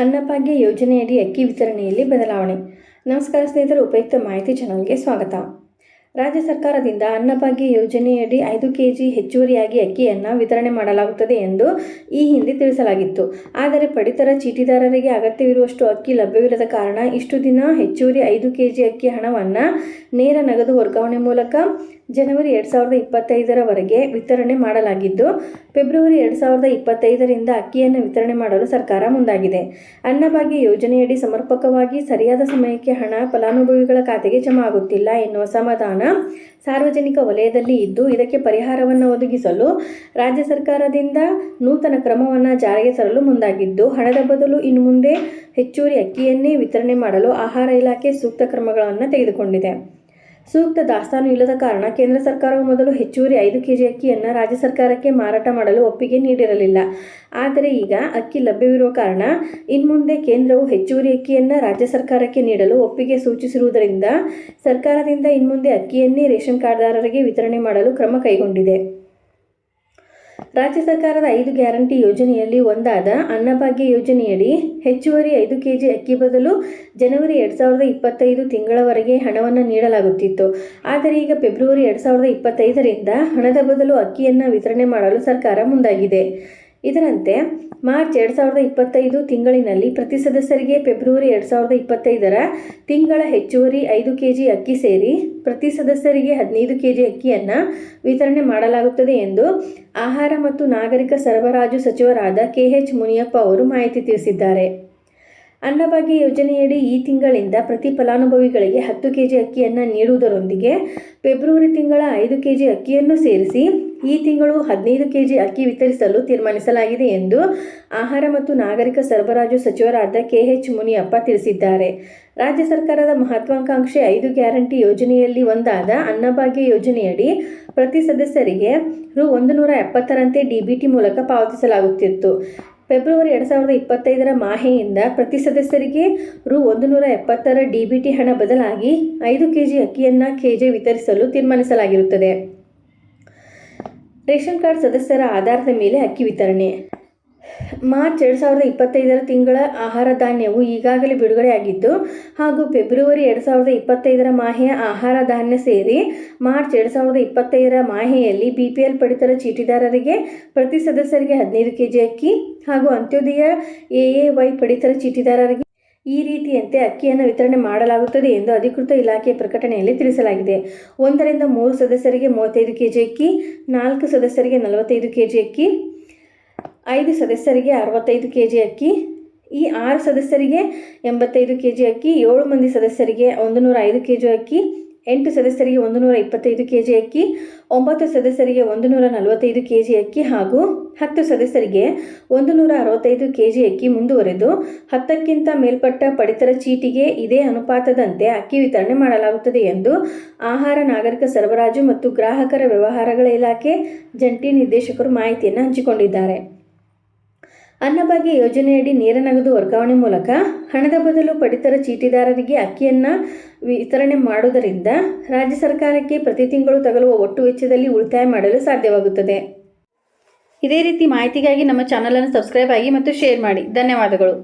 ಅನ್ನಭಾಗ್ಯ ಯೋಜನೆಯಡಿ ಅಕ್ಕಿ ವಿತರಣೆಯಲ್ಲಿ ಬದಲಾವಣೆ. ನಮಸ್ಕಾರ ಸ್ನೇಹಿತರೆ, ಉಪಯುಕ್ತ ಮಾಹಿತಿ ಚಾನಲ್ಗೆ ಸ್ವಾಗತ. ರಾಜ್ಯ ಸರ್ಕಾರದಿಂದ ಅನ್ನಭಾಗ್ಯ ಯೋಜನೆಯಡಿ 5 ಕೆಜಿ ಹೆಚ್ಚುವರಿಯಾಗಿ ಅಕ್ಕಿಯನ್ನು ವಿತರಣೆ ಮಾಡಲಾಗುತ್ತದೆ ಎಂದು ಈ ಹಿಂದೆ ತಿಳಿಸಲಾಗಿತ್ತು. ಆದರೆ ಪಡಿತರ ಚೀಟಿದಾರರಿಗೆ ಅಗತ್ಯವಿರುವಷ್ಟು ಅಕ್ಕಿ ಲಭ್ಯವಿಲ್ಲದ ಕಾರಣ ಇಷ್ಟು ದಿನ ಹೆಚ್ಚುವರಿ 5 ಕೆಜಿ ಅಕ್ಕಿ ಹಣವನ್ನು ನೇರ ನಗದು ವರ್ಗಾವಣೆ ಮೂಲಕ ಜನವರಿ 2025ರವರೆಗೆ ವಿತರಣೆ ಮಾಡಲಾಗಿದ್ದು, ಫೆಬ್ರವರಿ 2025ರಿಂದ ಅಕ್ಕಿಯನ್ನು ವಿತರಣೆ ಮಾಡಲು ಸರ್ಕಾರ ಮುಂದಾಗಿದೆ. ಅನ್ನಭಾಗ್ಯ ಯೋಜನೆಯಡಿ ಸಮರ್ಪಕವಾಗಿ ಸರಿಯಾದ ಸಮಯಕ್ಕೆ ಹಣ ಫಲಾನುಭವಿಗಳ ಖಾತೆಗೆ ಜಮಾ ಆಗುತ್ತಿಲ್ಲ ಎನ್ನುವ ಅಸಮಾಧಾನ ಸಾರ್ವಜನಿಕ ವಲಯದಲ್ಲಿ ಇದ್ದು, ಇದಕ್ಕೆ ಪರಿಹಾರವನ್ನು ಒದಗಿಸಲು ರಾಜ್ಯ ಸರ್ಕಾರದಿಂದ ನೂತನ ಕ್ರಮವನ್ನು ಜಾರಿಗೆ ತರಲು ಮುಂದಾಗಿದ್ದು, ಹಣದ ಬದಲು ಇನ್ನು ಮುಂದೆ ಹೆಚ್ಚುವರಿ ಅಕ್ಕಿಯನ್ನೇ ವಿತರಣೆ ಮಾಡಲು ಆಹಾರ ಇಲಾಖೆ ಸೂಕ್ತ ಕ್ರಮಗಳನ್ನು ತೆಗೆದುಕೊಂಡಿದೆ. ಸೂಕ್ತ ದಾಸ್ತಾನು ಇಲ್ಲದ ಕಾರಣ ಕೇಂದ್ರ ಸರ್ಕಾರವು ಮೊದಲು ಹೆಚ್ಚುವರಿ 5 ಕೆಜಿ ಅಕ್ಕಿಯನ್ನು ರಾಜ್ಯ ಸರ್ಕಾರಕ್ಕೆ ಮಾರಾಟ ಮಾಡಲು ಒಪ್ಪಿಗೆ ನೀಡಿರಲಿಲ್ಲ. ಆದರೆ ಈಗ ಅಕ್ಕಿ ಲಭ್ಯವಿರುವ ಕಾರಣ ಇನ್ಮುಂದೆ ಕೇಂದ್ರವು ಹೆಚ್ಚುವರಿ ಅಕ್ಕಿಯನ್ನು ರಾಜ್ಯ ಸರ್ಕಾರಕ್ಕೆ ನೀಡಲು ಒಪ್ಪಿಗೆ ಸೂಚಿಸಿರುವುದರಿಂದ ಸರ್ಕಾರದಿಂದ ಇನ್ಮುಂದೆ ಅಕ್ಕಿಯನ್ನೇ ರೇಷನ್ ಕಾರ್ಡ್ದಾರರಿಗೆ ವಿತರಣೆ ಮಾಡಲು ಕ್ರಮ ಕೈಗೊಂಡಿದೆ. ರಾಜ್ಯ ಸರ್ಕಾರದ 5 ಗ್ಯಾರಂಟಿ ಯೋಜನೆಯಲ್ಲಿ ಒಂದಾದ ಅನ್ನಭಾಗ್ಯ ಯೋಜನೆಯಡಿ ಹೆಚ್ಚುವರಿ 5 ಕೆಜಿ ಅಕ್ಕಿ ಬದಲು ಜನವರಿ 2025 ತಿಂಗಳವರೆಗೆ ಹಣವನ್ನು ನೀಡಲಾಗುತ್ತಿತ್ತು. ಆದರೆ ಈಗ ಫೆಬ್ರವರಿ 2025ರಿಂದ ಹಣದ ಬದಲು ಅಕ್ಕಿಯನ್ನು ವಿತರಣೆ ಮಾಡಲು ಸರ್ಕಾರ ಮುಂದಾಗಿದೆ. ಇದರಂತೆ ಮಾರ್ಚ್ 2025 ತಿಂಗಳಿನಲ್ಲಿ ಪ್ರತಿ ಸದಸ್ಯರಿಗೆ ಫೆಬ್ರವರಿ 2025ರ ತಿಂಗಳ ಹೆಚ್ಚುವರಿ 5 ಕೆಜಿ ಅಕ್ಕಿ ಸೇರಿ ಪ್ರತಿ ಸದಸ್ಯರಿಗೆ 15 ಕೆಜಿ ಅಕ್ಕಿಯನ್ನು ವಿತರಣೆ ಮಾಡಲಾಗುತ್ತದೆ ಎಂದು ಆಹಾರ ಮತ್ತು ನಾಗರಿಕ ಸರಬರಾಜು ಸಚಿವರಾದ KH ಮುನಿಯಪ್ಪ ಅವರು ಮಾಹಿತಿ ತಿಳಿಸಿದ್ದಾರೆ. ಅನ್ನಭಾಗ್ಯ ಯೋಜನೆಯಡಿ ಈ ತಿಂಗಳಿಂದ ಪ್ರತಿ ಫಲಾನುಭವಿಗಳಿಗೆ 10 ಕೆಜಿ ಅಕ್ಕಿಯನ್ನು ನೀಡುವುದರೊಂದಿಗೆ ಫೆಬ್ರವರಿ ತಿಂಗಳ 5 ಕೆಜಿ ಅಕ್ಕಿಯನ್ನು ಸೇರಿಸಿ ಈ ತಿಂಗಳು 15 ಕೆಜಿ ಅಕ್ಕಿ ವಿತರಿಸಲು ತೀರ್ಮಾನಿಸಲಾಗಿದೆ ಎಂದು ಆಹಾರ ಮತ್ತು ನಾಗರಿಕ ಸರಬರಾಜು ಸಚಿವರಾದ KH ಮುನಿಯಪ್ಪ ತಿಳಿಸಿದ್ದಾರೆ. ರಾಜ್ಯ ಸರ್ಕಾರದ ಮಹತ್ವಾಕಾಂಕ್ಷೆ 5 ಗ್ಯಾರಂಟಿ ಯೋಜನೆಯಲ್ಲಿ ಒಂದಾದ ಅನ್ನಭಾಗ್ಯ ಯೋಜನೆಯಡಿ ಪ್ರತಿ ಸದಸ್ಯರಿಗೆ ರು 170ರಂತೆ DBT ಮೂಲಕ ಪಾವತಿಸಲಾಗುತ್ತಿತ್ತು. ಫೆಬ್ರವರಿ 2025ರ ಮಾಹೆಯಿಂದ ಪ್ರತಿ ಸದಸ್ಯರಿಗೆ ರು 170ರ DBT ಹಣ ಬದಲಾಗಿ 5 ಕೆಜಿ ಅಕ್ಕಿಯನ್ನು ಕೆಜೆ ವಿತರಿಸಲು ತೀರ್ಮಾನಿಸಲಾಗಿರುತ್ತದೆ. ರೇಷನ್ ಕಾರ್ಡ್ ಸದಸ್ಯರ ಆಧಾರದ ಮೇಲೆ ಅಕ್ಕಿ ವಿತರಣೆ. ಮಾರ್ಚ್ 2025ರ ತಿಂಗಳ ಆಹಾರ ಧಾನ್ಯವು ಈಗಾಗಲೇ ಬಿಡುಗಡೆಯಾಗಿದ್ದು ಹಾಗೂ ಫೆಬ್ರವರಿ 2025ರ ಮಾಹೆಯ ಆಹಾರ ಧಾನ್ಯ ಸೇರಿ ಮಾರ್ಚ್ 2025ರ ಮಾಹೆಯಲ್ಲಿ BPL ಪಡಿತರ ಚೀಟಿದಾರರಿಗೆ ಪ್ರತಿ ಸದಸ್ಯರಿಗೆ 15 ಕೆಜಿ ಅಕ್ಕಿ ಹಾಗೂ ಅಂತ್ಯೋದಯ AAY ಪಡಿತರ ಚೀಟಿದಾರರಿಗೆ ಈ ರೀತಿಯಂತೆ ಅಕ್ಕಿಯನ್ನು ವಿತರಣೆ ಮಾಡಲಾಗುತ್ತದೆ ಎಂದು ಅಧಿಕೃತ ಇಲಾಖೆಯ ಪ್ರಕಟಣೆಯಲ್ಲಿ ತಿಳಿಸಲಾಗಿದೆ. 1 ರಿಂದ 3 ಸದಸ್ಯರಿಗೆ 35 ಕೆಜಿ ಅಕ್ಕಿ, 4 ಸದಸ್ಯರಿಗೆ 45 ಕೆಜಿ ಅಕ್ಕಿ, 5 ಸದಸ್ಯರಿಗೆ 65 ಕೆಜಿ ಅಕ್ಕಿ, ಈ 6 ಸದಸ್ಯರಿಗೆ 85 ಕೆಜಿ ಅಕ್ಕಿ, 7 ಮಂದಿ ಸದಸ್ಯರಿಗೆ 105 ಕೆಜಿ ಅಕ್ಕಿ, 8 ಸದಸ್ಯರಿಗೆ 125 ಕೆಜಿ ಅಕ್ಕಿ, 9 ಸದಸ್ಯರಿಗೆ 145 ಕೆಜಿ ಅಕ್ಕಿ ಹಾಗೂ 10 ಸದಸ್ಯರಿಗೆ 165 ಕೆಜಿ ಅಕ್ಕಿ ಮುಂದುವರೆದು 10ಕ್ಕಿಂತ ಮೇಲ್ಪಟ್ಟ ಪಡಿತರ ಚೀಟಿಗೆ ಇದೇ ಅನುಪಾತದಂತೆ ಅಕ್ಕಿ ವಿತರಣೆ ಮಾಡಲಾಗುತ್ತದೆ ಎಂದು ಆಹಾರ ನಾಗರಿಕ ಸರಬರಾಜು ಮತ್ತು ಗ್ರಾಹಕರ ವ್ಯವಹಾರಗಳ ಇಲಾಖೆ ಜಂಟಿ ನಿರ್ದೇಶಕರು ಮಾಹಿತಿಯನ್ನು ಹಂಚಿಕೊಂಡಿದ್ದಾರೆ. ಅನ್ನಭಾಗ್ಯ ಯೋಜನೆಯಡಿ ನೇರ ನಗದು ವರ್ಗಾವಣೆ ಮೂಲಕ ಹಣದ ಬದಲು ಪಡಿತರ ಚೀಟಿದಾರರಿಗೆ ಅಕ್ಕಿಯನ್ನು ವಿತರಣೆ ಮಾಡುವುದರಿಂದ ರಾಜ್ಯ ಸರ್ಕಾರಕ್ಕೆ ಪ್ರತಿ ತಿಂಗಳು ತಗಲುವ ಒಟ್ಟು ವೆಚ್ಚದಲ್ಲಿ ಉಳಿತಾಯ ಮಾಡಲು ಸಾಧ್ಯವಾಗುತ್ತದೆ. ಇದೇ ರೀತಿ ಮಾಹಿತಿಗಾಗಿ ನಮ್ಮ ಚಾನಲನ್ನು ಸಬ್ಸ್ಕ್ರೈಬ್ ಆಗಿ ಮತ್ತು ಶೇರ್ ಮಾಡಿ. ಧನ್ಯವಾದಗಳು.